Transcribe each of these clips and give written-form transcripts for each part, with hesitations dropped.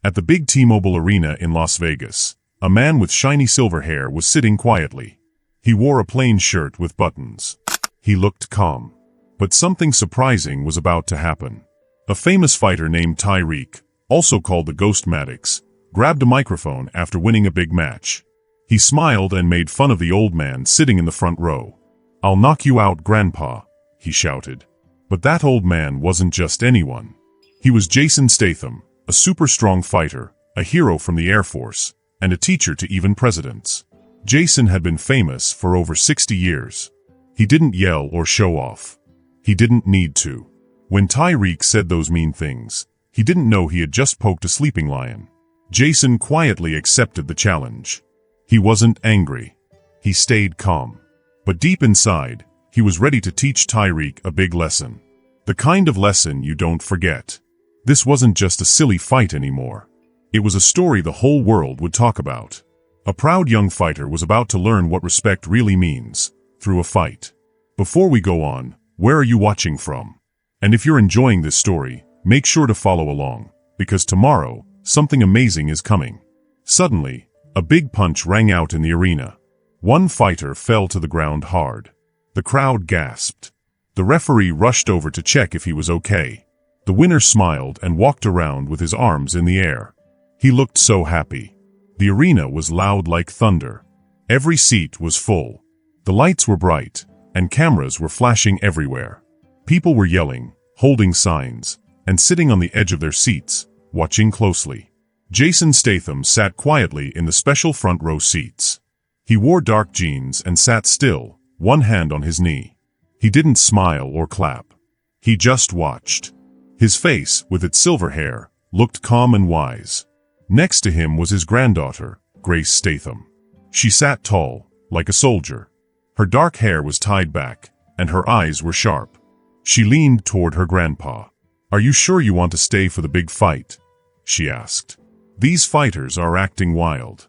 At the big T-Mobile Arena in Las Vegas, a man with shiny silver hair was sitting quietly. He wore a plain shirt with buttons. He looked calm. But something surprising was about to happen. A famous fighter named Tyreek, also called the Ghost Maddox, grabbed a microphone after winning a big match. He smiled and made fun of the old man sitting in the front row. "I'll knock you out, Grandpa," he shouted. But that old man wasn't just anyone. He was Jason Statham, a super strong fighter, a hero from the Air Force, and a teacher to even presidents. Jason had been famous for over 60 years. He didn't yell or show off. He didn't need to. When Tyreek said those mean things, he didn't know he had just poked a sleeping lion. Jason quietly accepted the challenge. He wasn't angry. He stayed calm. But deep inside, he was ready to teach Tyreek a big lesson. The kind of lesson you don't forget. This wasn't just a silly fight anymore. It was a story the whole world would talk about. A proud young fighter was about to learn what respect really means, through a fight. Before we go on, where are you watching from? And if you're enjoying this story, make sure to follow along, because tomorrow, something amazing is coming. Suddenly, a big punch rang out in the arena. One fighter fell to the ground hard. The crowd gasped. The referee rushed over to check if he was okay. The winner smiled and walked around with his arms in the air. He looked so happy. The arena was loud like thunder. Every seat was full. The lights were bright, and cameras were flashing everywhere. People were yelling, holding signs, and sitting on the edge of their seats, watching closely. Jason Statham sat quietly in the special front row seats. He wore dark jeans and sat still, one hand on his knee. He didn't smile or clap. He just watched. His face, with its silver hair, looked calm and wise. Next to him was his granddaughter, Grace Statham. She sat tall, like a soldier. Her dark hair was tied back, and her eyes were sharp. She leaned toward her grandpa. "Are you sure you want to stay for the big fight?" she asked. "These fighters are acting wild."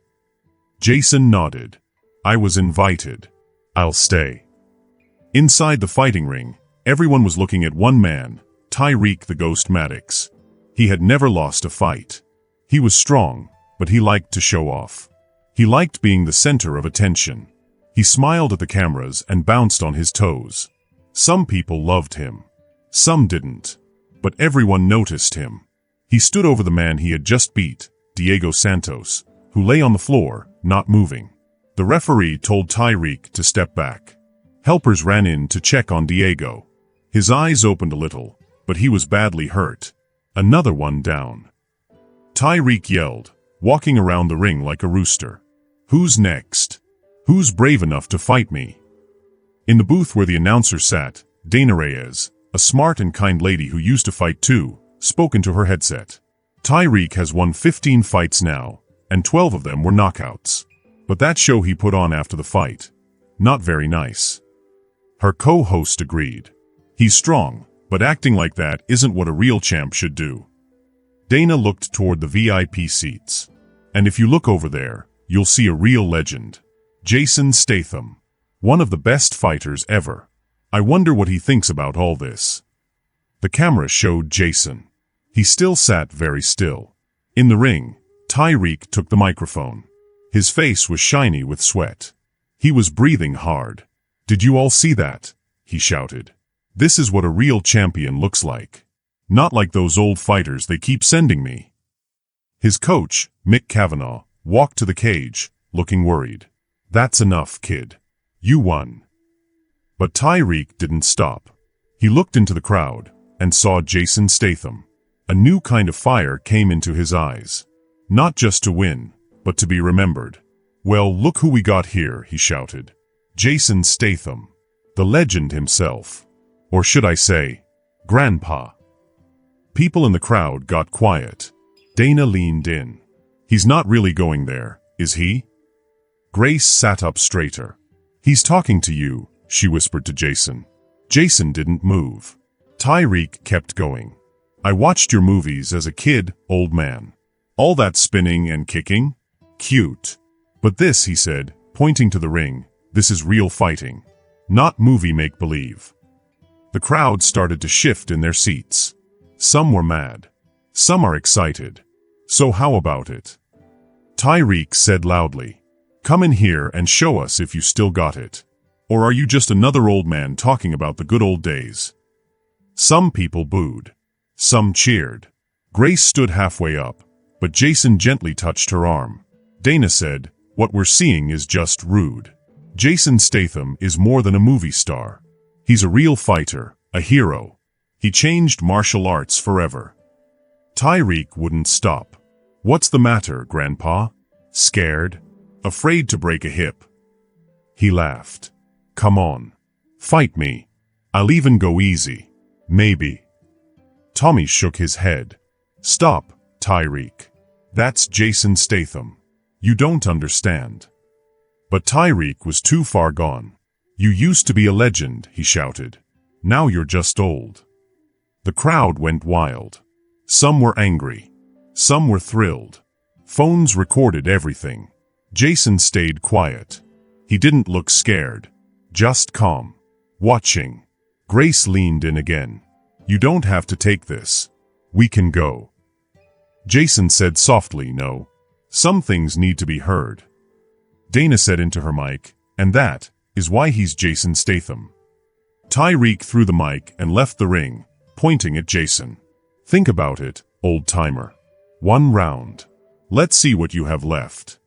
Jason nodded. "I was invited. I'll stay." Inside the fighting ring, everyone was looking at one man, Tyreek the Ghost Maddox. He had never lost a fight. He was strong, but he liked to show off. He liked being the center of attention. He smiled at the cameras and bounced on his toes. Some people loved him. Some didn't. But everyone noticed him. He stood over the man he had just beat, Diego Santos, who lay on the floor, not moving. The referee told Tyreek to step back. Helpers ran in to check on Diego. His eyes opened a little, but he was badly hurt. Another one down. Tyreek yelled, walking around the ring like a rooster. "Who's next? Who's brave enough to fight me?" In the booth where the announcer sat, Dana Reyes, a smart and kind lady who used to fight too, spoke into her headset. "Tyreek has won 15 fights now, and 12 of them were knockouts. But that show he put on after the fight, not very nice." Her co-host agreed. "He's strong, but acting like that isn't what a real champ should do." Dana looked toward the VIP seats. "And if you look over there, you'll see a real legend. Jason Statham. One of the best fighters ever. I wonder what he thinks about all this." The camera showed Jason. He still sat very still. In the ring, Tyreek took the microphone. His face was shiny with sweat. He was breathing hard. "Did you all see that?" he shouted. "This is what a real champion looks like. Not like those old fighters they keep sending me." His coach, Mick Cavanaugh, walked to the cage, looking worried. "That's enough, kid. You won." But Tyreek didn't stop. He looked into the crowd and saw Jason Statham. A new kind of fire came into his eyes. Not just to win, but to be remembered. "Well, look who we got here," he shouted. "Jason Statham. The legend himself. Or should I say, Grandpa." People in the crowd got quiet. Dana leaned in. "He's not really going there, is he?" Grace sat up straighter. "He's talking to you," she whispered to Jason. Jason didn't move. Tyreek kept going. "I watched your movies as a kid, old man. All that spinning and kicking? Cute. But this," he said, pointing to the ring, "this is real fighting. Not movie make-believe." The crowd started to shift in their seats. Some were mad. Some are excited. So how about it? Tyreek said loudly. Come in here and show us if you still got it. Or are you just another old man talking about the good old days? Some people booed. Some cheered. Grace stood halfway up, but Jason gently touched her arm. Dana said, what we're seeing is just rude. Jason Statham is more than a movie star. He's a real fighter, a hero. He changed martial arts forever. Tyreek wouldn't stop. What's the matter, Grandpa? Scared? Afraid to break a hip? He laughed. Come on. Fight me. I'll even go easy. Maybe. Tommy shook his head. Stop, Tyreek. That's Jason Statham. You don't understand. But Tyreek was too far gone. You used to be a legend, he shouted. Now you're just old. The crowd went wild. Some were angry. Some were thrilled. Phones recorded everything. Jason stayed quiet. He didn't look scared. Just calm. Watching. Grace leaned in again. You don't have to take this. We can go. Jason said softly, no. Some things need to be heard. Dana said into her mic, and that is why he's Jason Statham. Tyreek threw the mic and left the ring, pointing at Jason. Think about it, old-timer. 1 round. Let's see what you have left.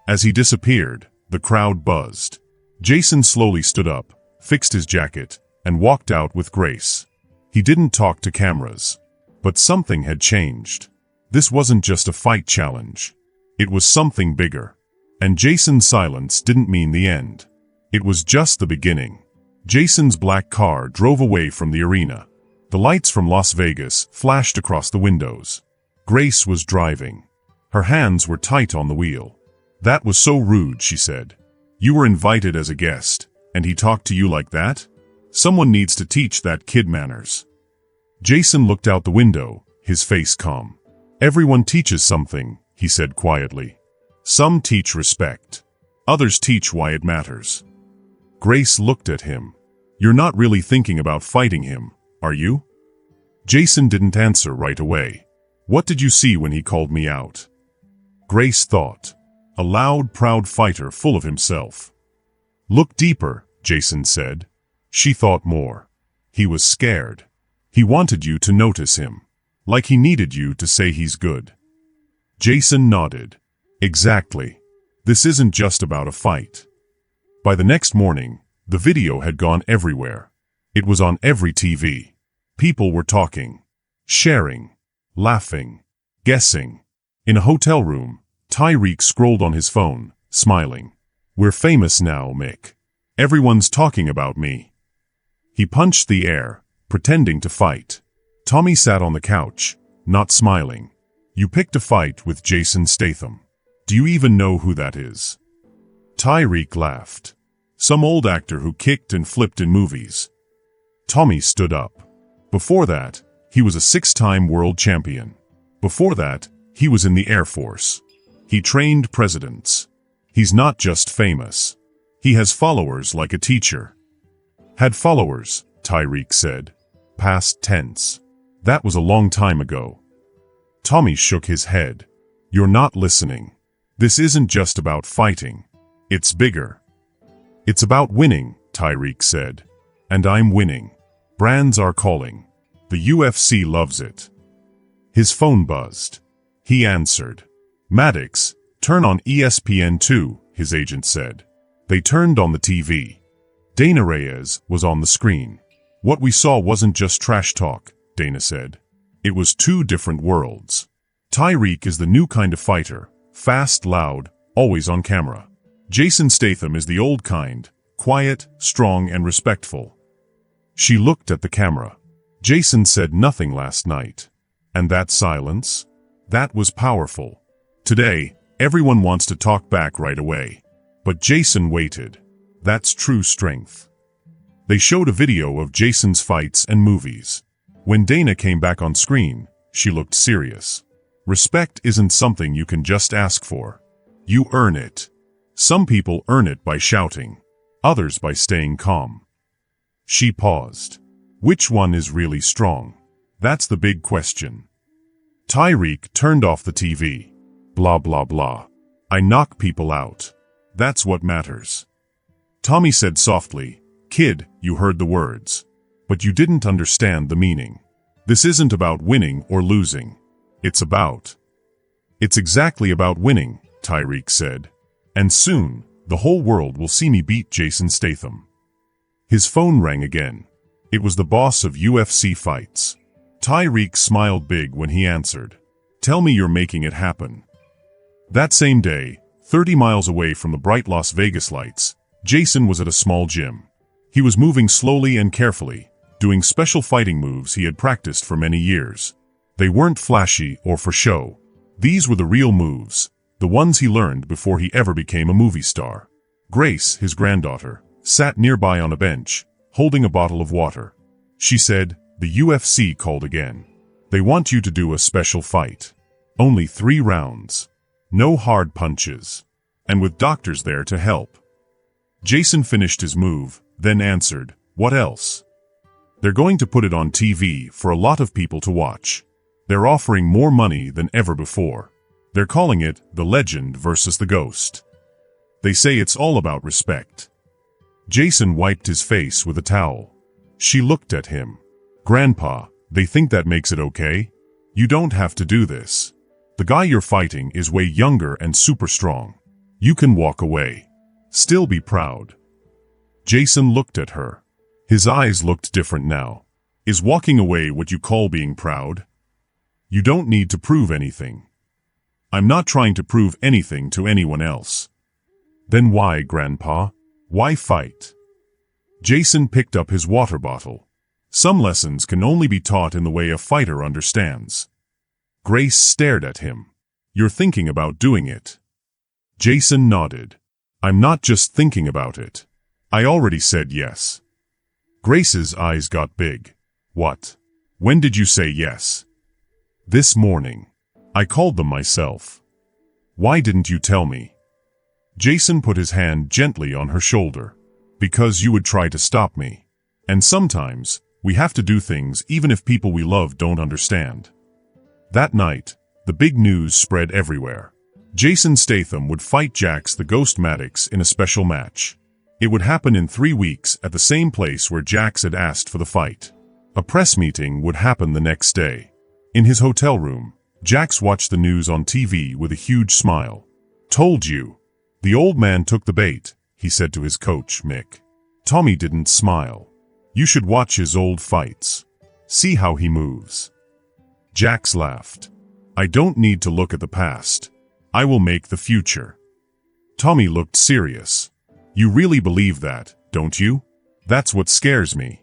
As he disappeared, the crowd buzzed. Jason slowly stood up, fixed his jacket, and walked out with Grace. He didn't talk to cameras. But something had changed. This wasn't just a fight challenge. It was something bigger. And Jason's silence didn't mean the end. It was just the beginning. Jason's black car drove away from the arena. The lights from Las Vegas flashed across the windows. Grace was driving. Her hands were tight on the wheel. That was so rude, she said. You were invited as a guest, and he talked to you like that? Someone needs to teach that kid manners. Jason looked out the window, his face calm. Everyone teaches something, he said quietly. Some teach respect. Others teach why it matters. Grace looked at him. You're not really thinking about fighting him, are you? Jason didn't answer right away. What did you see when he called me out? Grace thought. A loud, proud fighter full of himself. Look deeper, Jason said. She thought more. He was scared. He wanted you to notice him. Like he needed you to say he's good. Jason nodded. Exactly. This isn't just about a fight. By the next morning, the video had gone everywhere. It was on every TV. People were talking, sharing, laughing, guessing. In a hotel room, Tyreek scrolled on his phone, smiling. We're famous now, Mick. Everyone's talking about me. He punched the air, pretending to fight. Tommy sat on the couch, not smiling. You picked a fight with Jason Statham. Do you even know who that is? Tyreek laughed. Some old actor who kicked and flipped in movies. Tommy stood up. Before that, he was a 6-time world champion. Before that, he was in the Air Force. He trained presidents. He's not just famous. He has followers like a teacher. Had followers, Tyreek said. Past tense. That was a long time ago. Tommy shook his head. You're not listening. This isn't just about fighting. It's bigger. It's about winning, Tyreek said. And I'm winning. Brands are calling. The UFC loves it. His phone buzzed. He answered. Maddox, turn on ESPN2, his agent said. They turned on the TV. Dana Reyes was on the screen. What we saw wasn't just trash talk, Dana said. It was 2 different worlds. Tyreek is the new kind of fighter. Fast, loud, always on camera. Jason Statham is the old kind, quiet, strong, and respectful. She looked at the camera. Jason said nothing last night. And that silence? That was powerful. Today, everyone wants to talk back right away. But Jason waited. That's true strength. They showed a video of Jason's fights and movies. When Dana came back on screen, she looked serious. Respect isn't something you can just ask for. You earn it. Some people earn it by shouting, others by staying calm. She paused. Which one is really strong? That's the big question. Tyreek turned off the TV. Blah blah blah. I knock people out. That's what matters. Tommy said softly, "Kid, you heard the words. But you didn't understand the meaning. This isn't about winning or losing. It's exactly about winning," Tyreek said. "And soon, the whole world will see me beat Jason Statham." His phone rang again. It was the boss of UFC fights. Tyreek smiled big when he answered. "Tell me you're making it happen." That same day, 30 miles away from the bright Las Vegas lights, Jason was at a small gym. He was moving slowly and carefully, doing special fighting moves he had practiced for many years. They weren't flashy or for show. These were the real moves, the ones he learned before he ever became a movie star. Grace, his granddaughter, sat nearby on a bench, holding a bottle of water. She said, "The UFC called again. They want you to do a special fight. Only 3 rounds. No hard punches. And with doctors there to help." Jason finished his move, then answered, "What else?" "They're going to put it on TV for a lot of people to watch. They're offering more money than ever before. They're calling it The Legend versus the Ghost. They say it's all about respect." Jason wiped his face with a towel. She looked at him. "Grandpa, they think that makes it okay? You don't have to do this. The guy you're fighting is way younger and super strong. You can walk away. Still be proud." Jason looked at her. His eyes looked different now. "Is walking away what you call being proud? You don't need to prove anything." "I'm not trying to prove anything to anyone else." "Then why, Grandpa? Why fight?" Jason picked up his water bottle. "Some lessons can only be taught in the way a fighter understands." Grace stared at him. "You're thinking about doing it?" Jason nodded. "I'm not just thinking about it. I already said yes." Grace's eyes got big. "What? When did you say yes?" "This morning. I called them myself." "Why didn't you tell me?" Jason put his hand gently on her shoulder. "Because you would try to stop me. And sometimes, we have to do things even if people we love don't understand." That night, the big news spread everywhere. Jason Statham would fight Jax the Ghost Maddox in a special match. It would happen in 3 weeks at the same place where Jax had asked for the fight. A press meeting would happen the next day. In his hotel room, Jax watched the news on TV with a huge smile. "Told you." "The old man took the bait," he said to his coach, Mick. Tommy didn't smile. "You should watch his old fights. See how he moves." Jax laughed. "I don't need to look at the past. I will make the future." Tommy looked serious. "You really believe that, don't you? That's what scares me."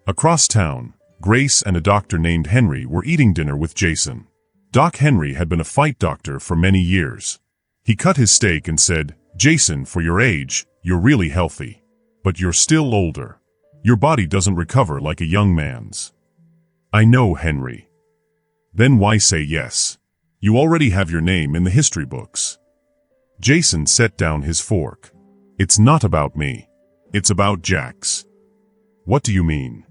Across town, Grace and a doctor named Henry were eating dinner with Jason. Doc Henry had been a fight doctor for many years. He cut his steak and said, "Jason, for your age, you're really healthy. But you're still older. Your body doesn't recover like a young man's." "I know, Henry." "Then why say yes? You already have your name in the history books." Jason set down his fork. "It's not about me. It's about Jax." "What do you mean?"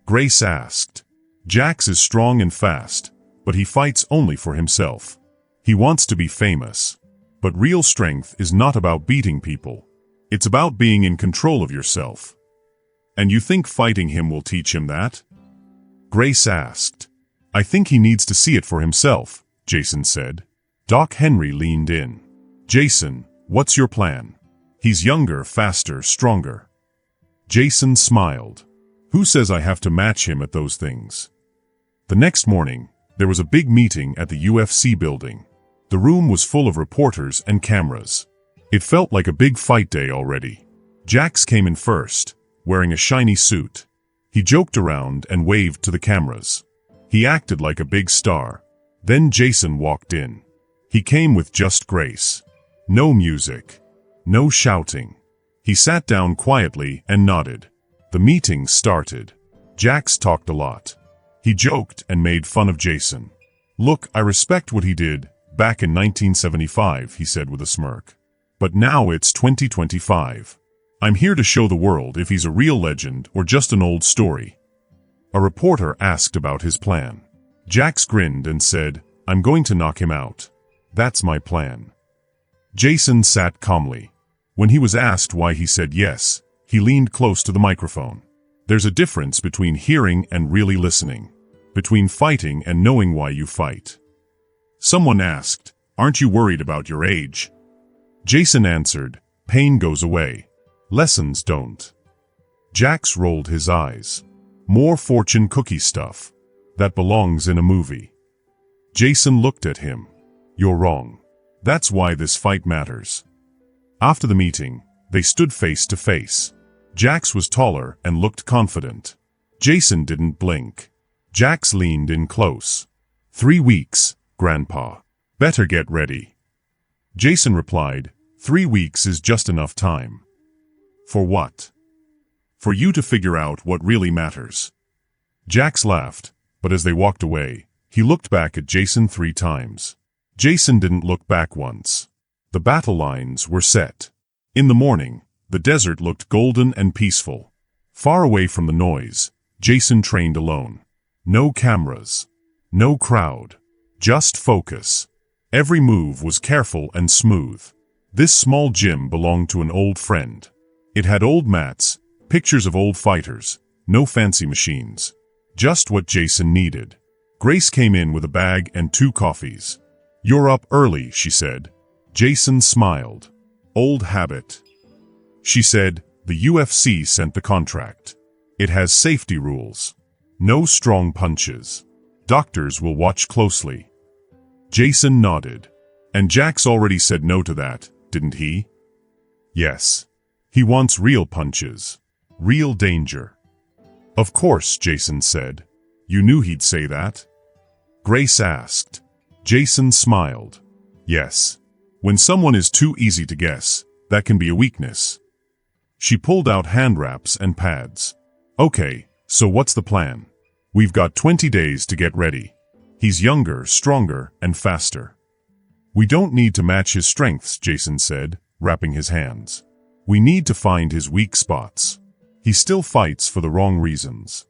Grace asked. "Jax is strong and fast, but he fights only for himself. He wants to be famous. But real strength is not about beating people. It's about being in control of yourself." "And you think fighting him will teach him that?" Grace asked. "I think he needs to see it for himself," Jason said. Doc Henry leaned in. "Jason, what's your plan? He's younger, faster, stronger." Jason smiled. "Who says I have to match him at those things?" The next morning, there was a big meeting at the UFC building. The room was full of reporters and cameras. It felt like a big fight day already. Jax came in first, wearing a shiny suit. He joked around and waved to the cameras. He acted like a big star. Then Jason walked in. He came with just grace. No music. No shouting. He sat down quietly and nodded. The meeting started. Jax talked a lot. He joked and made fun of Jason. "Look, I respect what he did back in 1975, he said with a smirk. "But now it's 2025. I'm here to show the world if he's a real legend or just an old story." A reporter asked about his plan. Jax grinned and said, "I'm going to knock him out. That's my plan." Jason sat calmly. When he was asked why he said yes, he leaned close to the microphone. There's a difference between hearing and really listening, between fighting and knowing why you fight. Someone asked, "Aren't you worried about your age?" Jason answered, "Pain goes away. Lessons don't." Jax rolled his eyes. More fortune cookie stuff. That belongs in a movie. Jason looked at him. "You're wrong. That's why this fight matters." After the meeting, they stood face to face. Jax was taller and looked confident. Jason didn't blink. Jax leaned in close. 3 weeks, Grandpa. Better get ready." Jason replied, 3 weeks is just enough time." "For what?" "For you to figure out what really matters." Jax laughed, but as they walked away, he looked back at Jason 3 times. Jason didn't look back once. The battle lines were set. In the morning, the desert looked golden and peaceful. Far away from the noise, Jason trained alone. No cameras. No crowd. Just focus. Every move was careful and smooth. This small gym belonged to an old friend. It had old mats, pictures of old fighters, no fancy machines. Just what Jason needed. Grace came in with a bag and 2 coffees. "You're up early," she said. Jason smiled. "Old habit." She said, "The UFC sent the contract. It has safety rules. No strong punches. Doctors will watch closely." Jason nodded. "And Jax already said no to that, didn't he?" "Yes. He wants real punches. Real danger." "Of course," Jason said. "You knew he'd say that?" Grace asked. Jason smiled. "Yes. When someone is too easy to guess, that can be a weakness." She pulled out hand wraps and pads. "Okay, so what's the plan? We've got 20 days to get ready. He's younger, stronger, and faster." "We don't need to match his strengths," Jason said, wrapping his hands. "We need to find his weak spots. He still fights for the wrong reasons."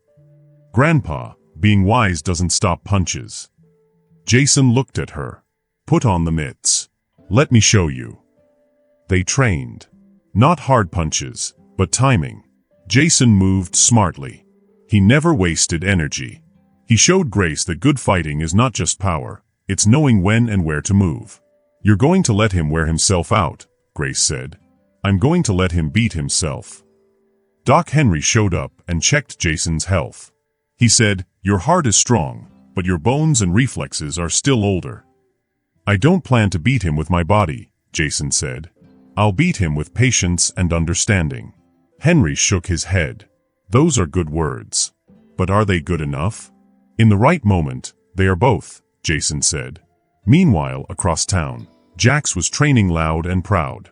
"Grandpa, being wise doesn't stop punches." Jason looked at her. "Put on the mitts. Let me show you." They trained. Not hard punches, but timing. Jason moved smartly. He never wasted energy. He showed Grace that good fighting is not just power, it's knowing when and where to move. "You're going to let him wear himself out," Grace said. "I'm going to let him beat himself." Doc Henry showed up and checked Jason's health. He said, "Your heart is strong, but your bones and reflexes are still older." "I don't plan to beat him with my body," Jason said. "I'll beat him with patience and understanding." Henry shook his head. "Those are good words. But are they good enough?" "In the right moment, they are both," Jason said. Meanwhile, across town, Jax was training loud and proud.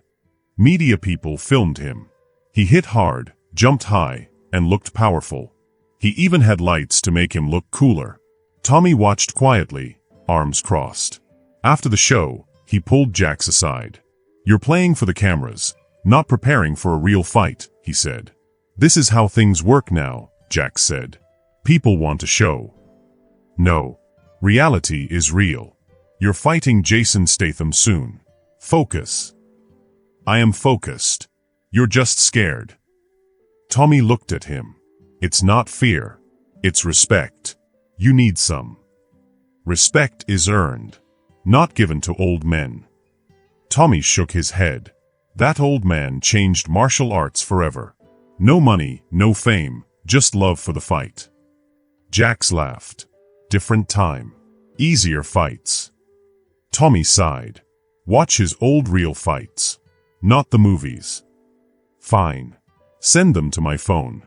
Media people filmed him. He hit hard, jumped high, and looked powerful. He even had lights to make him look cooler. Tommy watched quietly, arms crossed. After the show, he pulled Jax aside. "You're playing for the cameras, not preparing for a real fight," he said. "This is how things work now," Jax said. "People want a show." "No. Reality is real. You're fighting Jason Statham soon. Focus." "I am focused. You're just scared." Tommy looked at him. "It's not fear. It's respect. You need some. Respect is earned, not given to old men." Tommy shook his head. That old man changed martial arts forever. No money, no fame, just love for the fight. Jax laughed. Different time. Easier fights. Tommy sighed. "Watch his old real fights. Not the movies." "Fine. Send them to my phone."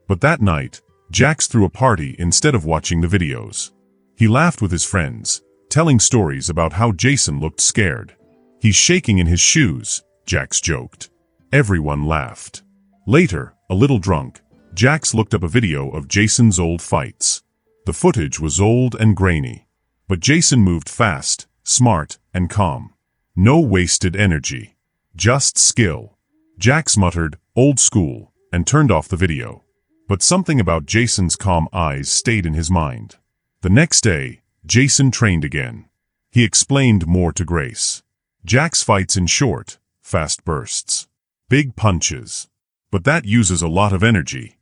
But that night, Jax threw a party instead of watching the videos. He laughed with his friends, telling stories about how Jason looked scared. "He's shaking in his shoes," Jax joked. Everyone laughed. Later, a little drunk, Jax looked up a video of Jason's old fights. The footage was old and grainy. But Jason moved fast, smart, and calm. No wasted energy. Just skill. Jax muttered, "Old school," and turned off the video. But something about Jason's calm eyes stayed in his mind. The next day, Jason trained again. He explained more to Grace. Jax fights in short, fast bursts. Big punches. But that uses a lot of energy.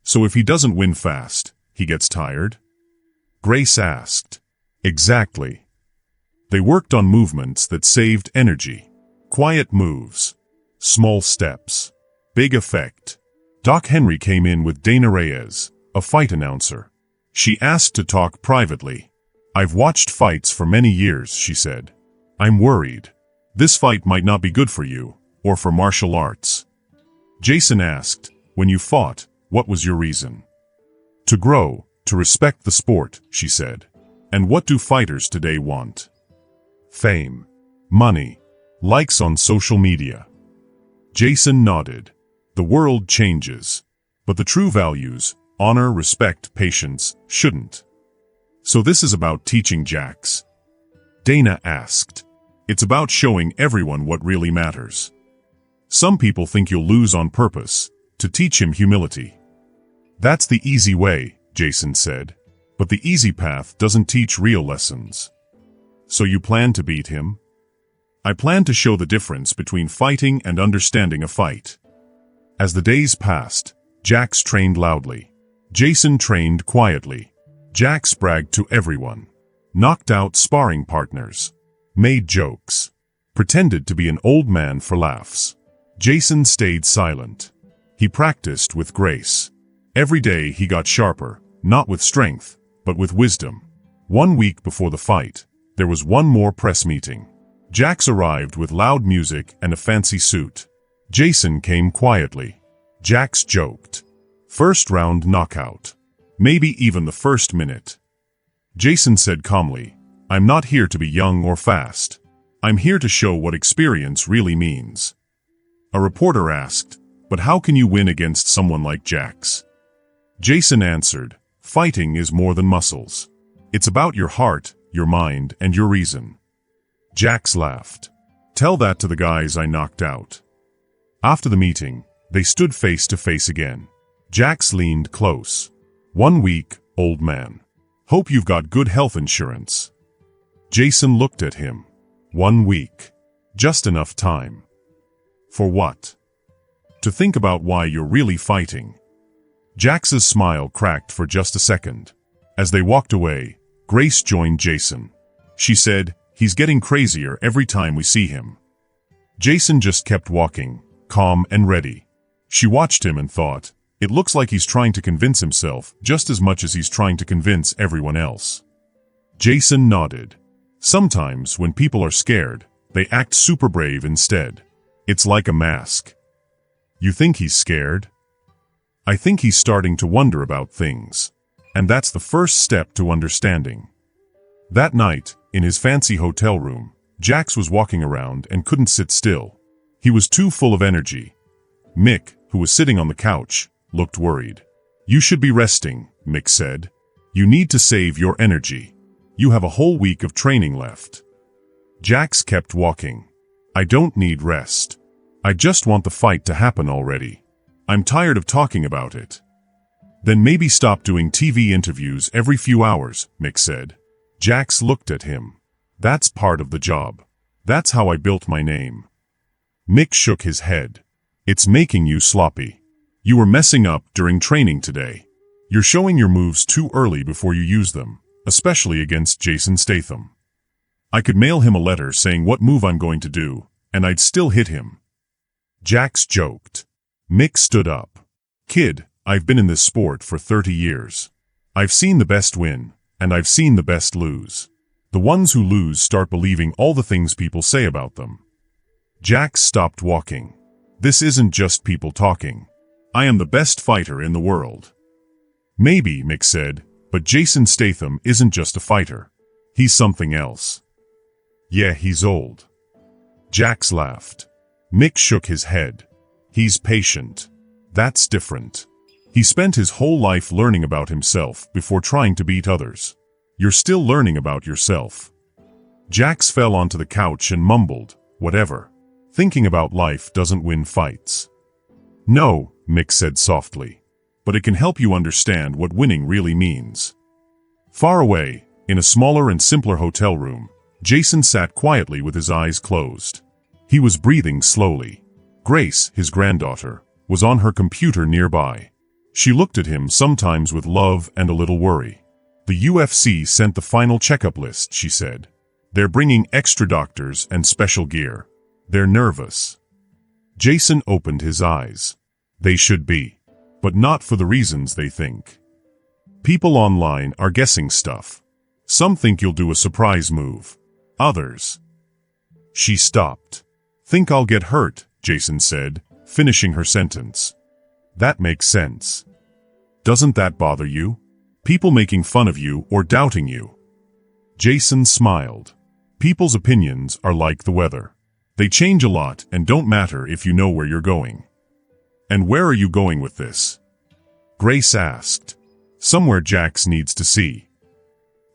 So if he doesn't win fast, he gets tired? Grace asked. Exactly. They worked on movements that saved energy. Quiet moves. Small steps. Big effect. Doc Henry came in with Dana Reyes, a fight announcer. She asked to talk privately. I've watched fights for many years, she said. I'm worried. This fight might not be good for you, or for martial arts. Jason asked, when you fought, what was your reason? To grow, to respect the sport, she said. And what do fighters today want? Fame. Money. Likes on social media. Jason nodded. The world changes. But the true values, honor, respect, patience, shouldn't. So this is about teaching Jax? Dana asked. It's about showing everyone what really matters. Some people think you'll lose on purpose, to teach him humility. That's the easy way, Jason said. But the easy path doesn't teach real lessons. So you plan to beat him? I plan to show the difference between fighting and understanding a fight. As the days passed, Jax trained loudly. Jason trained quietly. Jax bragged to everyone. Knocked out sparring partners. Made jokes. Pretended to be an old man for laughs. Jason stayed silent. He practiced with grace. Every day he got sharper, not with strength, but with wisdom. 1 week before the fight, there was one more press meeting. Jax arrived with loud music and a fancy suit. Jason came quietly. Jax joked. First round knockout. Maybe even the first minute. Jason said calmly, I'm not here to be young or fast. I'm here to show what experience really means. A reporter asked, but how can you win against someone like Jax? Jason answered, fighting is more than muscles. It's about your heart, your mind, and your reason. Jax laughed. Tell that to the guys I knocked out. After the meeting, they stood face to face again. Jax leaned close. 1 week, old man. Hope you've got good health insurance. Jason looked at him. 1 week. Just enough time. For what? To think about why you're really fighting. Jax's smile cracked for just a second. As they walked away, Grace joined Jason. She said, he's getting crazier every time we see him. Jason just kept walking, calm and ready. She watched him and thought, it looks like he's trying to convince himself just as much as he's trying to convince everyone else. Jason nodded. Sometimes when people are scared, they act super brave instead. It's like a mask. You think he's scared? I think he's starting to wonder about things. And that's the first step to understanding. That night, in his fancy hotel room, Jax was walking around and couldn't sit still. He was too full of energy. Mick, who was sitting on the couch, looked worried. You should be resting, Mick said. You need to save your energy. You have a whole week of training left. Jax kept walking. I don't need rest. I just want the fight to happen already. I'm tired of talking about it. Then maybe stop doing TV interviews every few hours, Mick said. Jax looked at him. That's part of the job. That's how I built my name. Mick shook his head. It's making you sloppy. You were messing up during training today. You're showing your moves too early before you use them, especially against Jason Statham. I could mail him a letter saying what move I'm going to do, and I'd still hit him. Jax joked. Mick stood up. Kid, I've been in this sport for 30 years. I've seen the best win, and I've seen the best lose. The ones who lose start believing all the things people say about them. Jax stopped walking. This isn't just people talking. I am the best fighter in the world. Maybe, Mick said, but Jason Statham isn't just a fighter. He's something else. Yeah, he's old. Jax laughed. Mick shook his head. He's patient. That's different. He spent his whole life learning about himself before trying to beat others. You're still learning about yourself. Jax fell onto the couch and mumbled, whatever. Thinking about life doesn't win fights. No, Mick said softly. But it can help you understand what winning really means. Far away, in a smaller and simpler hotel room, Jason sat quietly with his eyes closed. He was breathing slowly. Grace, his granddaughter, was on her computer nearby. She looked at him sometimes with love and a little worry. The UFC sent the final checkup list, she said. They're bringing extra doctors and special gear. They're nervous. Jason opened his eyes. They should be. But not for the reasons they think. People online are guessing stuff. Some think you'll do a surprise move. Others. She stopped. Think I'll get hurt, Jason said, finishing her sentence. That makes sense. Doesn't that bother you? People making fun of you or doubting you? Jason smiled. People's opinions are like the weather. They change a lot and don't matter if you know where you're going. And where are you going with this? Grace asked. Somewhere Jax needs to see.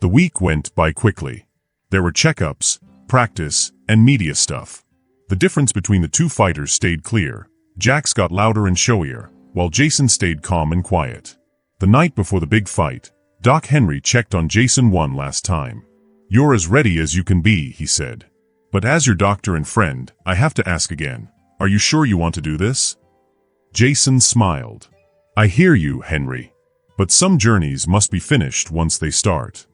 The week went by quickly. There were checkups, practice, and media stuff. The difference between the two fighters stayed clear. Jax got louder and showier, while Jason stayed calm and quiet. The night before the big fight, Doc Henry checked on Jason one last time. You're as ready as you can be, he said. But as your doctor and friend, I have to ask again. Are you sure you want to do this? Jason smiled. I hear you, Henry. But some journeys must be finished once they start.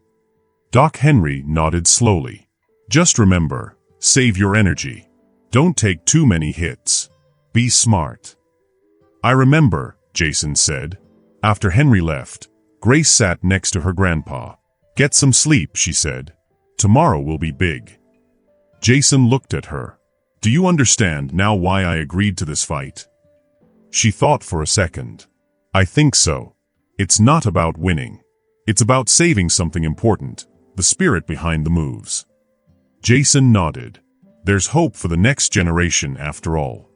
Doc Henry nodded slowly. Just remember, save your energy. Don't take too many hits. Be smart. I remember, Jason said. After Henry left, Grace sat next to her grandpa. Get some sleep, she said. Tomorrow will be big. Jason looked at her. Do you understand now why I agreed to this fight? She thought for a second. I think so. It's not about winning. It's about saving something important, the spirit behind the moves. Jason nodded. There's hope for the next generation after all.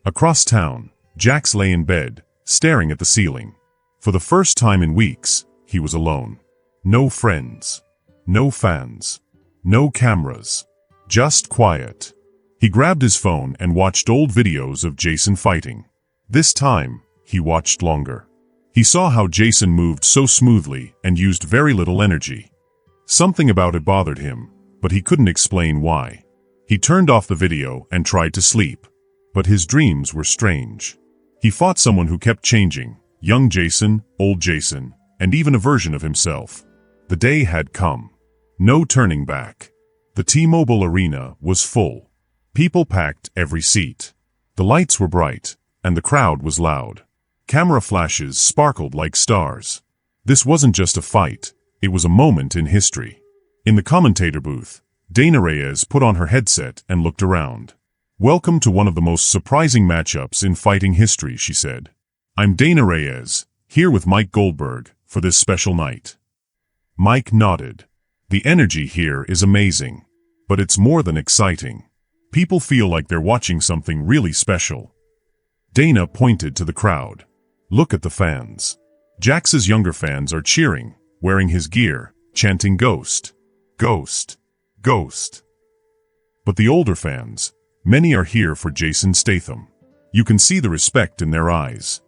Across town, Jax lay in bed, staring at the ceiling. For the first time in weeks, he was alone. No friends. No fans. No cameras. Just quiet. He grabbed his phone and watched old videos of Jason fighting. This time, he watched longer. He saw how Jason moved so smoothly and used very little energy. Something about it bothered him, but he couldn't explain why. He turned off the video and tried to sleep. But his dreams were strange. He fought someone who kept changing, young Jason, old Jason, and even a version of himself. The day had come. No turning back. The T-Mobile Arena was full. People packed every seat. The lights were bright, and the crowd was loud. Camera flashes sparkled like stars. This wasn't just a fight, it was a moment in history. In the commentator booth, Dana Reyes put on her headset and looked around. Welcome to one of the most surprising matchups in fighting history, she said. I'm Dana Reyes, here with Mike Goldberg, for this special night. Mike nodded. The energy here is amazing. But it's more than exciting. People feel like they're watching something really special. Dana pointed to the crowd. Look at the fans. Jax's younger fans are cheering, wearing his gear, chanting Ghost, Ghost, Ghost. But the older fans, many are here for Jason Statham. You can see the respect in their eyes.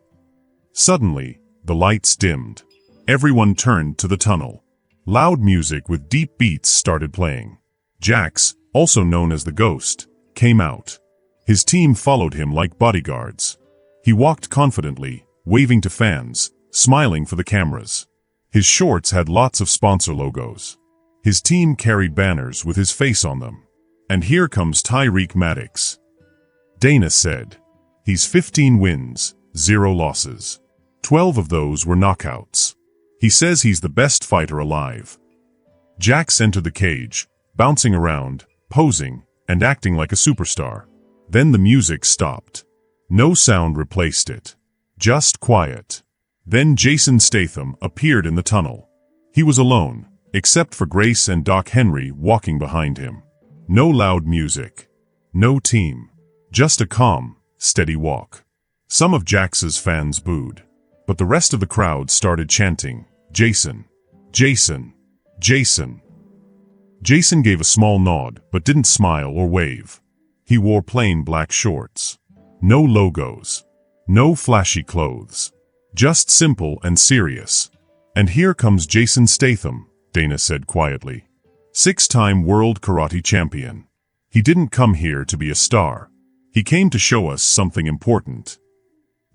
Suddenly, the lights dimmed. Everyone turned to the tunnel. Loud music with deep beats started playing. Jax, also known as the Ghost, came out. His team followed him like bodyguards. He walked confidently, waving to fans, smiling for the cameras. His shorts had lots of sponsor logos. His team carried banners with his face on them. And here comes Tyreek Maddox. Dana said. He's 15 wins, 0 losses. 12 of those were knockouts. He says he's the best fighter alive. Jax entered the cage, bouncing around, posing, and acting like a superstar. Then the music stopped. No sound replaced it. Just quiet. Then Jason Statham appeared in the tunnel. He was alone, except for Grace and Doc Henry walking behind him. No loud music. No team. Just a calm, steady walk. Some of Jax's fans booed. But the rest of the crowd started chanting, Jason, Jason, Jason. Jason gave a small nod, but didn't smile or wave. He wore plain black shorts. No logos. No flashy clothes. Just simple and serious. And here comes Jason Statham, Dana said quietly. 6-time world karate champion. He didn't come here to be a star. He came to show us something important.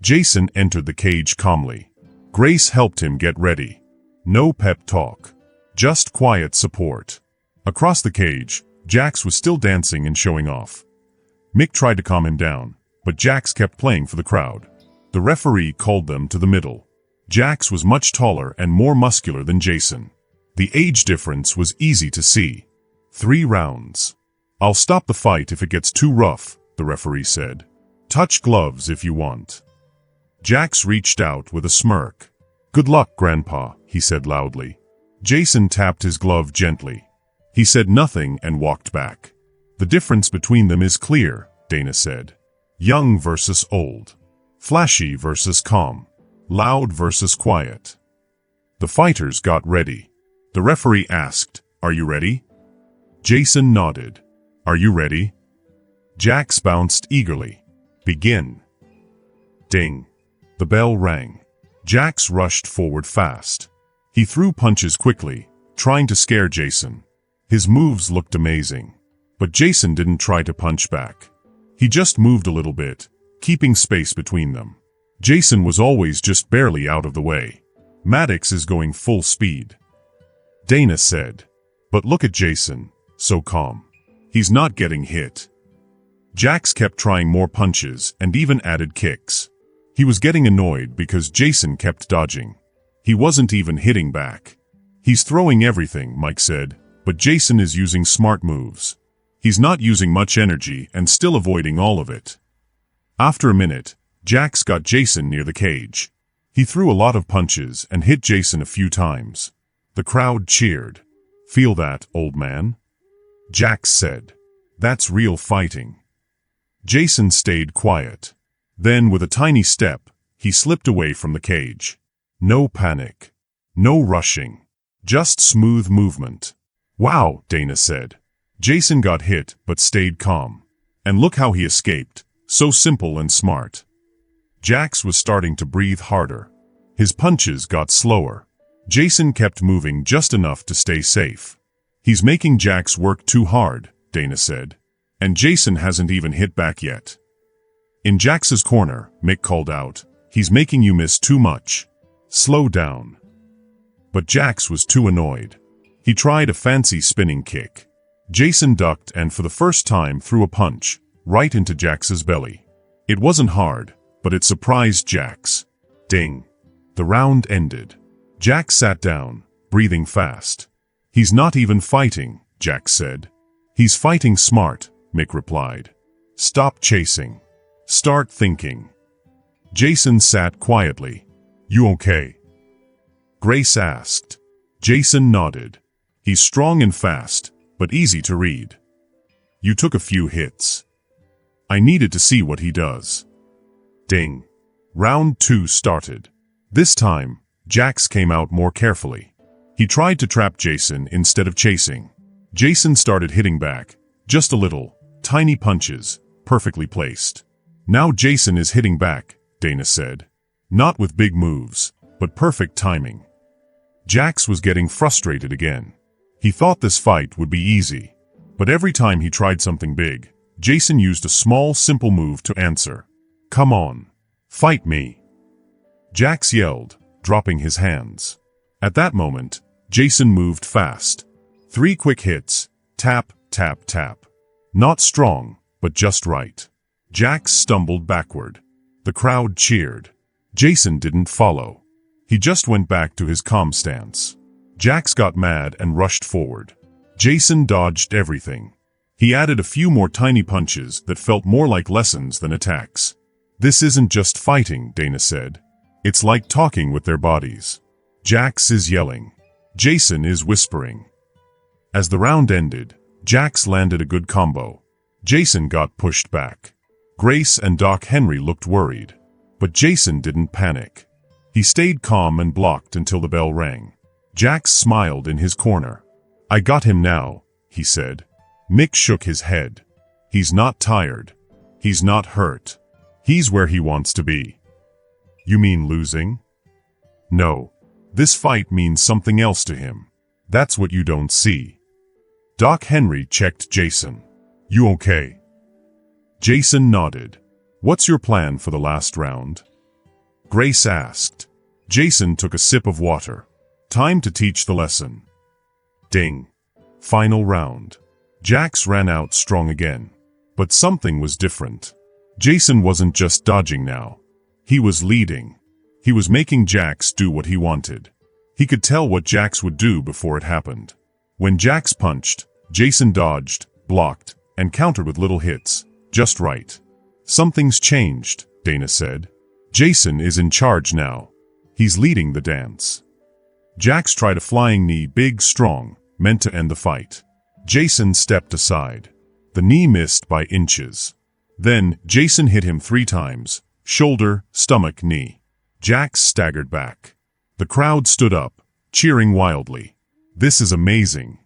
Jason entered the cage calmly. Grace helped him get ready. No pep talk. Just quiet support. Across the cage, Jax was still dancing and showing off. Mick tried to calm him down, but Jax kept playing for the crowd. The referee called them to the middle. Jax was much taller and more muscular than Jason. The age difference was easy to see. 3 rounds. I'll stop the fight if it gets too rough, the referee said. Touch gloves if you want. Jax reached out with a smirk. Good luck, Grandpa, he said loudly. Jason tapped his glove gently. He said nothing and walked back. The difference between them is clear, Dana said. Young versus old. Flashy versus calm. Loud versus quiet. The fighters got ready. The referee asked, "Are you ready?" Jason nodded. "Are you ready?" Jax bounced eagerly. "Begin." Ding. The bell rang. Jax rushed forward fast. He threw punches quickly, trying to scare Jason. His moves looked amazing. But Jason didn't try to punch back. He just moved a little bit, keeping space between them. Jason was always just barely out of the way. Maddox is going full speed. Dana said. But look at Jason, so calm. He's not getting hit. Jax kept trying more punches and even added kicks. He was getting annoyed because Jason kept dodging. He wasn't even hitting back. He's throwing everything, Mike said, but Jason is using smart moves. He's not using much energy and still avoiding all of it. After a minute, Jax got Jason near the cage. He threw a lot of punches and hit Jason a few times. The crowd cheered. "Feel that, old man?" Jax said. "That's real fighting." Jason stayed quiet. Then, with a tiny step, he slipped away from the cage. No panic. No rushing. Just smooth movement. "Wow," Dana said. Jason got hit but stayed calm. And look how he escaped. So simple and smart. Jax was starting to breathe harder. His punches got slower. Jason kept moving just enough to stay safe. "He's making Jax work too hard," Dana said. "And Jason hasn't even hit back yet." In Jax's corner, Mick called out, "He's making you miss too much. Slow down." But Jax was too annoyed. He tried a fancy spinning kick. Jason ducked and for the first time threw a punch, right into Jax's belly. It wasn't hard, but it surprised Jax. Ding. The round ended. Jax sat down, breathing fast. "He's not even fighting," Jax said. "He's fighting smart," Mick replied. "Stop chasing. Start thinking." Jason sat quietly. "You okay?" Grace asked. Jason nodded. "He's strong and fast, but easy to read." "You took a few hits." "I needed to see what he does." Ding. Round 2 started. This time, Jax came out more carefully. He tried to trap Jason instead of chasing. Jason started hitting back, just a little, tiny punches, perfectly placed. "Now Jason is hitting back," Dana said. "Not with big moves, but perfect timing." Jax was getting frustrated again. He thought this fight would be easy. But every time he tried something big, Jason used a small, simple move to answer. "Come on. Fight me." Jax yelled, dropping his hands. At that moment, Jason moved fast. 3 quick hits, tap, tap, tap. Not strong, but just right. Jax stumbled backward. The crowd cheered. Jason didn't follow. He just went back to his calm stance. Jax got mad and rushed forward. Jason dodged everything. He added a few more tiny punches that felt more like lessons than attacks. "This isn't just fighting," Dana said. "It's like talking with their bodies." Jax is yelling. Jason is whispering. As the round ended, Jax landed a good combo. Jason got pushed back. Grace and Doc Henry looked worried. But Jason didn't panic. He stayed calm and blocked until the bell rang. Jax smiled in his corner. "I got him now," he said. Mick shook his head. "He's not tired. He's not hurt. He's where he wants to be." "You mean losing?" "No. This fight means something else to him. That's what you don't see. Doc Henry checked Jason. You okay? Jason nodded. What's your plan for the last round? Grace asked. Jason took a sip of water. Time to teach the lesson. Ding. Final round. Jax ran out strong again. But something was different. Jason wasn't just dodging now. He was leading. He was making Jax do what he wanted. He could tell what Jax would do before it happened. When Jax punched, Jason dodged, blocked, and countered with little hits. Just right. Something's changed, Dana said. Jason is in charge now. He's leading the dance. Jax tried a flying knee, big, strong, meant to end the fight. Jason stepped aside. The knee missed by inches. Then, Jason hit him 3 times. Shoulder, stomach, knee. Jax staggered back. The crowd stood up, cheering wildly. This is amazing.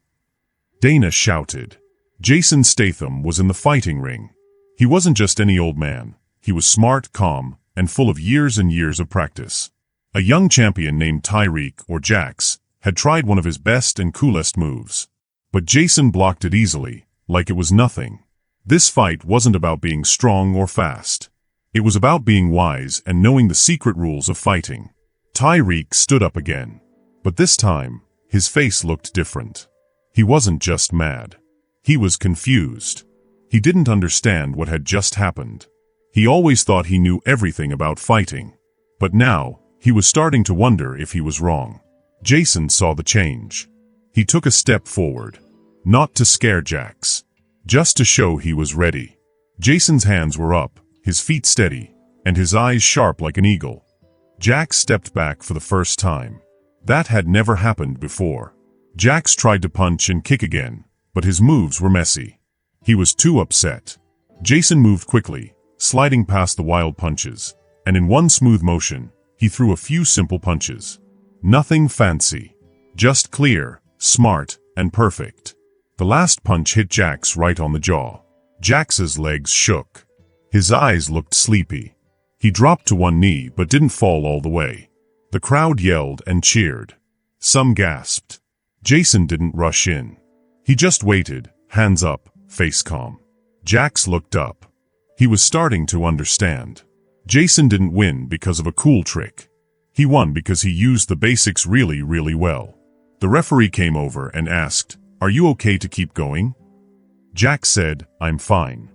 Dana shouted. Jason Statham was in the fighting ring. He wasn't just any old man. He was smart, calm, and full of years and years of practice. A young champion named Tyreek, or Jax, had tried one of his best and coolest moves. But Jason blocked it easily, like it was nothing. This fight wasn't about being strong or fast. It was about being wise and knowing the secret rules of fighting. Tyreek stood up again. But this time, his face looked different. He wasn't just mad. He was confused. He didn't understand what had just happened. He always thought he knew everything about fighting. But now, he was starting to wonder if he was wrong. Jason saw the change. He took a step forward. Not to scare Jax. Just to show he was ready. Jason's hands were up, his feet steady, and his eyes sharp like an eagle. Jax stepped back for the first time. That had never happened before. Jax tried to punch and kick again, but his moves were messy. He was too upset. Jason moved quickly, sliding past the wild punches, and in one smooth motion, he threw a few simple punches. Nothing fancy. Just clear, smart, and perfect. The last punch hit Jax right on the jaw. Jax's legs shook. His eyes looked sleepy. He dropped to one knee but didn't fall all the way. The crowd yelled and cheered. Some gasped. Jason didn't rush in. He just waited, hands up, face calm. Jax looked up. He was starting to understand. Jason didn't win because of a cool trick. He won because he used the basics really, really well. The referee came over and asked, "Are you okay to keep going?" Jax said, "I'm fine."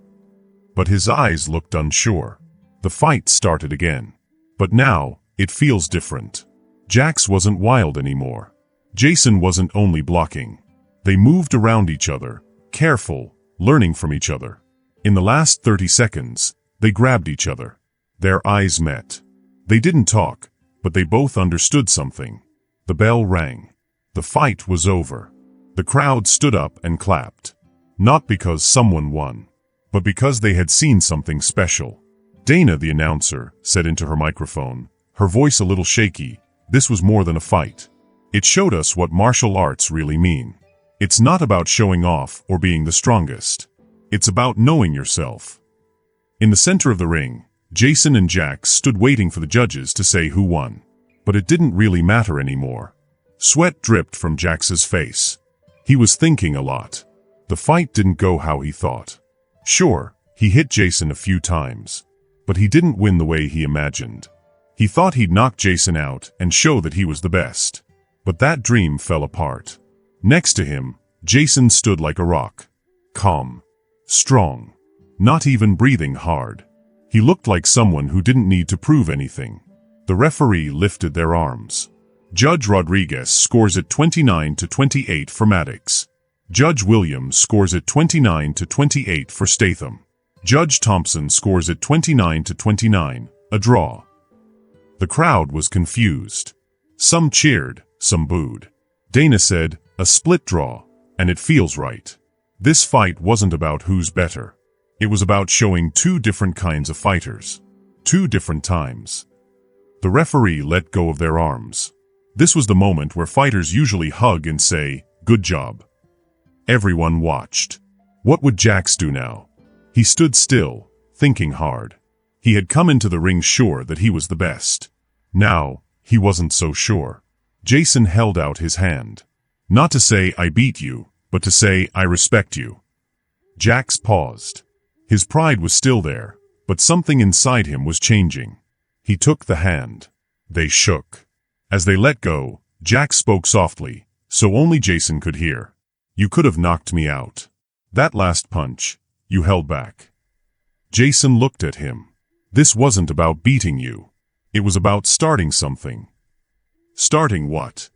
But his eyes looked unsure. The fight started again. But now, it feels different. Jax wasn't wild anymore. Jason wasn't only blocking. They moved around each other, careful, learning from each other. In the last 30 seconds, they grabbed each other. Their eyes met. They didn't talk, but they both understood something. The bell rang. The fight was over. The crowd stood up and clapped. Not because someone won, but because they had seen something special. Dana, the announcer, said into her microphone, her voice a little shaky, "This was more than a fight. It showed us what martial arts really mean. It's not about showing off or being the strongest. It's about knowing yourself." In the center of the ring, Jason and Jax stood waiting for the judges to say who won. But it didn't really matter anymore. Sweat dripped from Jax's face. He was thinking a lot. The fight didn't go how he thought. Sure, he hit Jason a few times. But he didn't win the way he imagined. He thought he'd knock Jason out and show that he was the best. But that dream fell apart. Next to him, Jason stood like a rock. Calm. Strong. Not even breathing hard. He looked like someone who didn't need to prove anything. The referee lifted their arms. Judge Rodriguez scores it 29-28 for Maddox. Judge Williams scores it 29-28 for Statham. Judge Thompson scores it 29-29, a draw. The crowd was confused. Some cheered, some booed. Dana said, "A split draw, and it feels right." This fight wasn't about who's better. It was about showing two different kinds of fighters. Two different times. The referee let go of their arms. This was the moment where fighters usually hug and say, "Good job." Everyone watched. What would Jax do now? He stood still, thinking hard. He had come into the ring sure that he was the best. Now, he wasn't so sure. Jason held out his hand. Not to say I beat you, but to say I respect you. Jax paused. His pride was still there, but something inside him was changing. He took the hand. They shook. As they let go, Jax spoke softly, so only Jason could hear. You could have knocked me out. That last punch, you held back. Jason looked at him. This wasn't about beating you. It was about starting something. Starting what?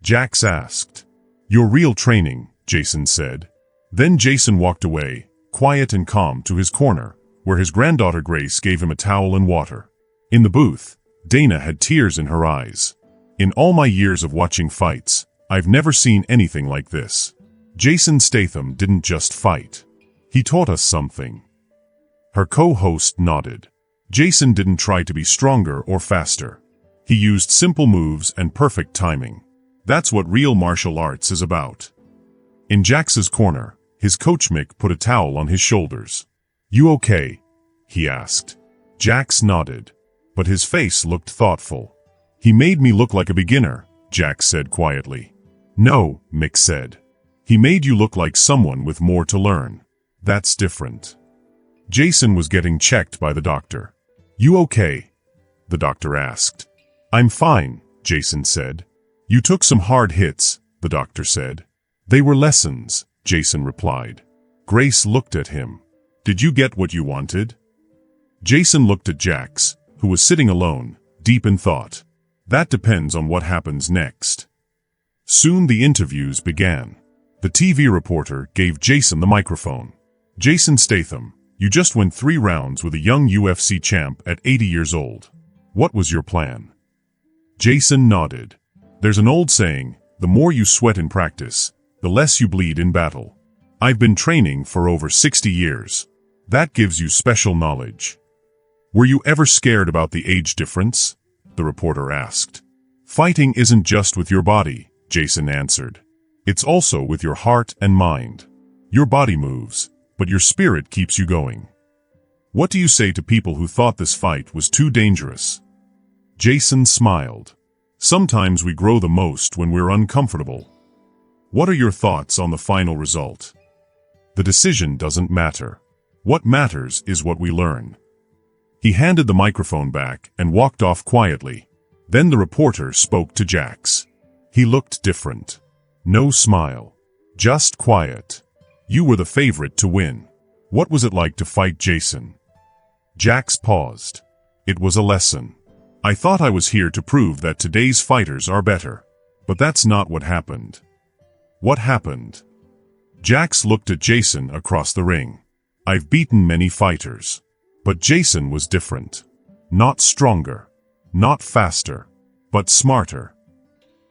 Jax asked. Your real training, Jason said. Then Jason walked away, quiet and calm, to his corner, where his granddaughter Grace gave him a towel and water. In the booth, Dana had tears in her eyes. In all my years of watching fights, I've never seen anything like this. Jason Statham didn't just fight. He taught us something. Her co-host nodded. Jason didn't try to be stronger or faster. He used simple moves and perfect timing. That's what real martial arts is about. In Jax's corner, his coach Mick put a towel on his shoulders. You okay? He asked. Jax nodded, but his face looked thoughtful. He made me look like a beginner, Jax said quietly. No, Mick said. He made you look like someone with more to learn. That's different. Jason was getting checked by the doctor. You okay? The doctor asked. I'm fine, Jason said. You took some hard hits, the doctor said. They were lessons, Jason replied. Grace looked at him. Did you get what you wanted? Jason looked at Jax, who was sitting alone, deep in thought. That depends on what happens next. Soon the interviews began. The TV reporter gave Jason the microphone. Jason Statham, you just went 3 rounds with a young UFC champ at 80 years old. What was your plan? Jason nodded. There's an old saying, the more you sweat in practice, the less you bleed in battle. I've been training for over 60 years. That gives you special knowledge. Were you ever scared about the age difference? The reporter asked. Fighting isn't just with your body, Jason answered. It's also with your heart and mind. Your body moves, but your spirit keeps you going. What do you say to people who thought this fight was too dangerous? Jason smiled. Sometimes we grow the most when we're uncomfortable. What are your thoughts on the final result? The decision doesn't matter. What matters is what we learn. He handed the microphone back and walked off quietly. Then the reporter spoke to Jax. He looked different. No smile. Just quiet. You were the favorite to win. What was it like to fight Jason? Jax paused. It was a lesson. I thought I was here to prove that today's fighters are better. But that's not what happened. What happened? Jax looked at Jason across the ring. I've beaten many fighters. But Jason was different. Not stronger. Not faster. But smarter.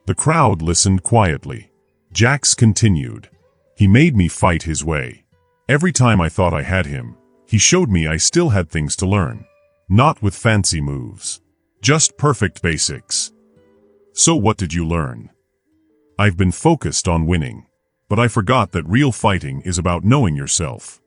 The crowd listened quietly. Jax continued. He made me fight his way. Every time I thought I had him, he showed me I still had things to learn. Not with fancy moves. Just perfect basics. So what did you learn? I've been focused on winning. But I forgot that real fighting is about knowing yourself.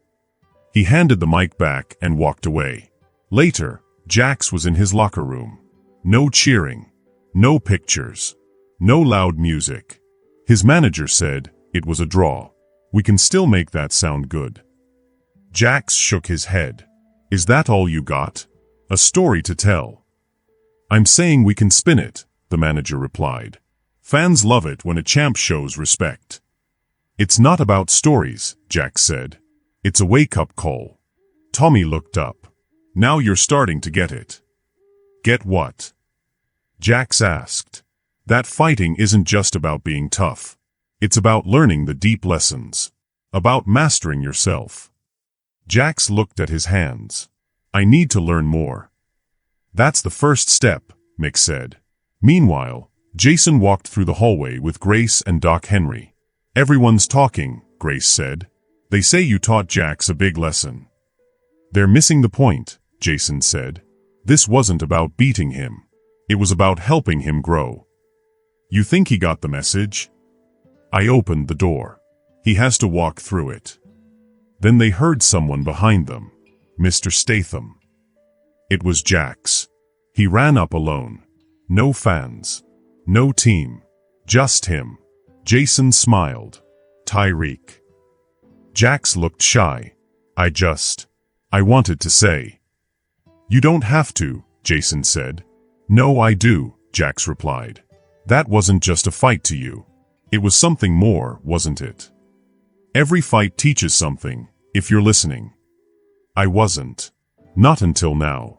He handed the mic back and walked away. Later, Jax was in his locker room. No cheering. No pictures. No loud music. His manager said, it was a draw. We can still make that sound good. Jax shook his head. Is that all you got? A story to tell? I'm saying we can spin it, the manager replied. Fans love it when a champ shows respect. It's not about stories, Jax said. It's a wake-up call. Tommy looked up. Now you're starting to get it. Get what? Jax asked. That fighting isn't just about being tough. It's about learning the deep lessons. About mastering yourself. Jax looked at his hands. I need to learn more. That's the first step, Mick said. Meanwhile, Jason walked through the hallway with Grace and Doc Henry. Everyone's talking, Grace said. They say you taught Jax a big lesson. They're missing the point, Jason said. This wasn't about beating him. It was about helping him grow. You think he got the message? I opened the door. He has to walk through it. Then they heard someone behind them. Mr. Statham. It was Jax. He ran up alone. No fans. No team. Just him. Jason smiled. Tyreek. Jax looked shy. I wanted to say. You don't have to, Jason said. No, I do, Jax replied. That wasn't just a fight to you. It was something more, wasn't it? Every fight teaches something, if you're listening. I wasn't. Not until now.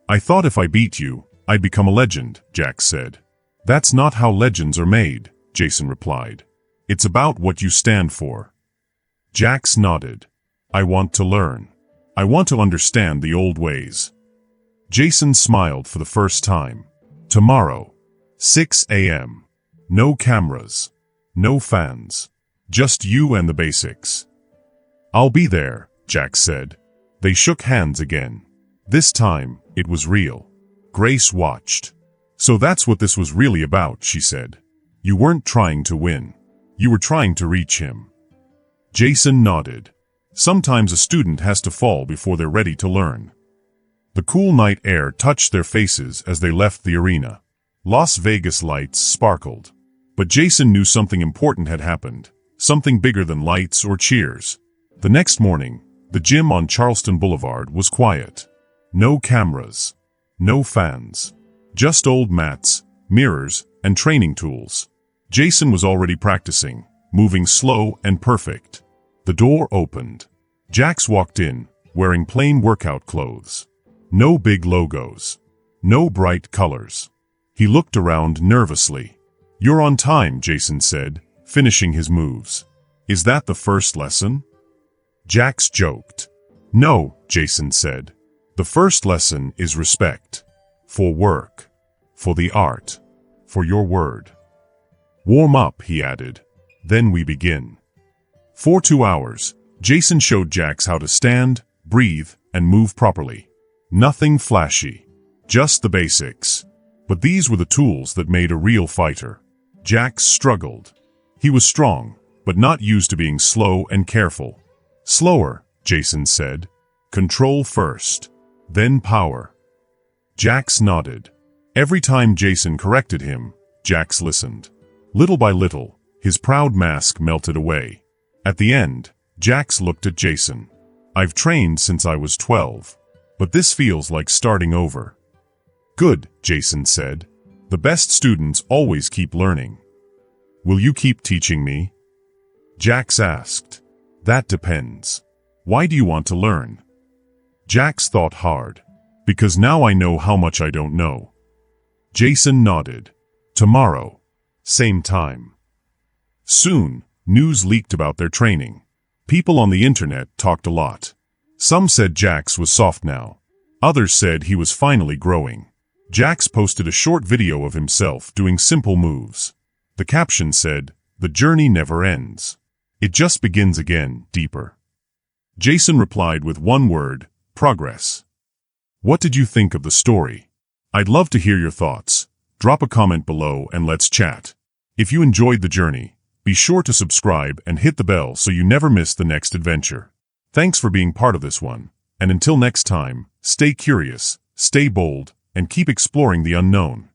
I thought if I beat you, I'd become a legend, Jax said. That's not how legends are made, Jason replied. It's about what you stand for. Jax nodded. I want to learn. I want to understand the old ways. Jason smiled for the first time. Tomorrow, 6 a.m. No cameras. No fans. Just you and the basics. I'll be there, Jax said. They shook hands again. This time, it was real. Grace watched. So that's what this was really about, she said. You weren't trying to win. You were trying to reach him. Jason nodded. Sometimes a student has to fall before they're ready to learn. The cool night air touched their faces as they left the arena. Las Vegas lights sparkled. But Jason knew something important had happened, something bigger than lights or cheers. The next morning, the gym on Charleston Boulevard was quiet. No cameras. No fans. Just old mats, mirrors, and training tools. Jason was already practicing, moving slow and perfect. The door opened. Jax walked in, wearing plain workout clothes. No big logos. No bright colors. He looked around nervously. You're on time, Jason said, finishing his moves. Is that the first lesson? Jax joked. No, Jason said. The first lesson is respect. For work. For the art. For your word. Warm up, he added. Then we begin. For 2 hours, Jason showed Jax how to stand, breathe, and move properly. Nothing flashy. Just the basics. But these were the tools that made a real fighter. Jax struggled. He was strong, but not used to being slow and careful. Slower, Jason said. Control first. Then power. Jax nodded. Every time Jason corrected him, Jax listened. Little by little, his proud mask melted away. At the end, Jax looked at Jason. I've trained since I was 12. But this feels like starting over. Good, Jason said. The best students always keep learning. Will you keep teaching me? Jax asked. That depends. Why do you want to learn? Jax thought hard. Because now I know how much I don't know. Jason nodded. Tomorrow. Same time. Soon, news leaked about their training. People on the internet talked a lot. Some said Jax was soft now. Others said he was finally growing. Jax posted a short video of himself doing simple moves. The caption said, "The journey never ends. It just begins again, deeper." Jason replied with one word, progress. What did you think of the story? I'd love to hear your thoughts. Drop a comment below and let's chat. If you enjoyed the journey, be sure to subscribe and hit the bell so you never miss the next adventure. Thanks for being part of this one, and until next time, stay curious, stay bold, and keep exploring the unknown.